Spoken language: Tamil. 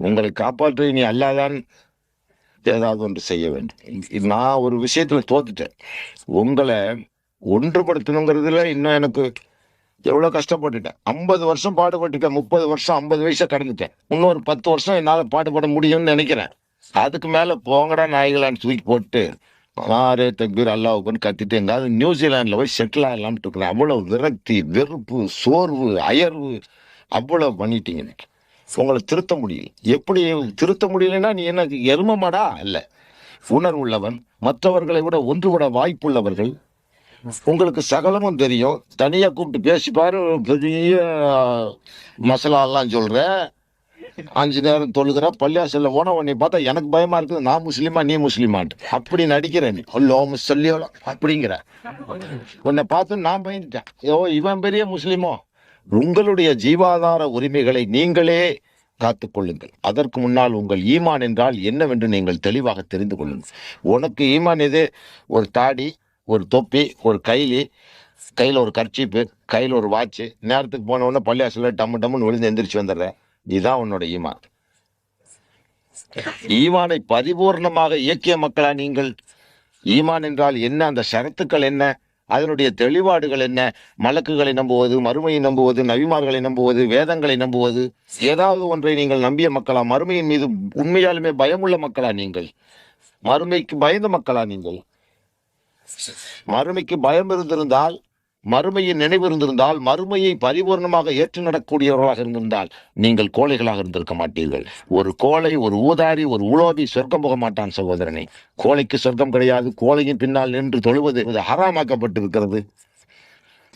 உங்களை காப்பாற்ற நீ அல்லாதான் ஏதாவது ஒன்று செய்ய வேண்டும். நான் ஒரு விஷயத்துல தோத்துட்டேன். உங்களை ஒன்றுபடுத்தணுங்கிறதுல இன்னும் எனக்கு எவ்வளவு கஷ்டப்பட்டுட்டேன். 50 வருஷம் பாடுபட்டுட்டேன். 30 வருஷம் 50 வயசை கடந்துட்டேன். இன்னொரு 10 வருஷம் என்னால பாடுபட முடியும்னு நினைக்கிறேன். அதுக்கு மேல போங்கடா நாய்களான்னு தூக்கி போட்டு மாரே தக்பீர் அல்லாஹ்வுக்குன்னு கத்திட்டு எங்காவது நியூசிலாந்துல போய் செட்டில் ஆகலாம்னு இருக்கிறேன். அவ்வளவு விரக்தி, வெறுப்பு, சோர்வு, அயர்வு அவ்வளவு பண்ணிட்டீங்க. இன்னைக்கு உங்களை திருத்த முடியல. எப்படி திருத்த முடியலன்னா நீ என்ன எருமமாடா? இல்ல, உணர்வுள்ளவன், மற்றவர்களை விட ஒன்றுபட வாய்ப்புள்ளவர்கள். உங்களுக்கு சகலமும் தெரியும். தனியா கூப்பிட்டு பேசிப்பாரு, பெரிய மசாலாலாம் சொல்ற, 5 நேரம் தொழுகிற, பள்ளியாசல்ல போன உன்னை பார்த்தா எனக்கு பயமா இருக்குது. நான் முஸ்லீமா நீ முஸ்லீமான்ட்டு அப்படி நடிக்கிறேன். நீ அல்லோம சொல்லியோல அப்படிங்கிற உன்னை பார்த்து நான் பயந்துட்டேன். இவன் பெரிய முஸ்லீமோ? உங்களுடைய ஜீவாதார உரிமைகளை நீங்களே காத்துக் கொள்ளுங்கள். அதற்கு முன்னால் உங்கள் ஈமான் என்றால் என்னவென்று நீங்கள் தெளிவாக தெரிந்து கொள்ளுங்கள். உனக்கு ஈமான் எது? ஒரு தாடி, ஒரு தொப்பி, ஒரு கையில ஒரு கர்ச்சீப்பு, கையில ஒரு வாட்ச், நேரத்துக்கு போன உடனே பள்ளியாசல்ல டம்மு டம்முன்னு விழுந்து எந்திரிச்சு வந்துடுற. இதுதான் உன்னோட ஈமான். ஈமானை பரிபூர்ணமாக இயக்கிய மக்களா நீங்கள்? ஈமான் என்றால் என்ன? அந்த ஷரத்துக்கள் என்ன? அதனுடைய தெளிவாடுகள் என்ன? மலக்குகளை நம்புவது, மறுமையை நம்புவது, நபிமார்களை நம்புவது, வேதங்களை நம்புவது, ஏதாவது ஒன்றை நீங்கள் நம்பிய மக்களா? மறுமையின் மீது உண்மையாலுமே பயமுள்ள மக்களா நீங்கள்? மறுமைக்கு பயந்த மக்களா நீங்கள்? மறுமைக்கு பயம் இருந்திருந்தால், மறுமையின் நினைவு இருந்திருந்தால், மறுமையை பரிபூர்ணமாக ஏற்று நடக்கூடியவர்களாக இருந்திருந்தால் நீங்கள் கோழைகளாக இருந்திருக்க மாட்டீர்கள். ஒரு கோழை, ஒரு ஊதாரி, ஒரு உலோபி சொர்க்கம் போக மாட்டான் சகோதரனை. கோழைக்கு சொர்க்கம் கிடையாது. கோழையின் பின்னால் நின்று தொழுவது ஹராமாக்கப்பட்டிருக்கிறது.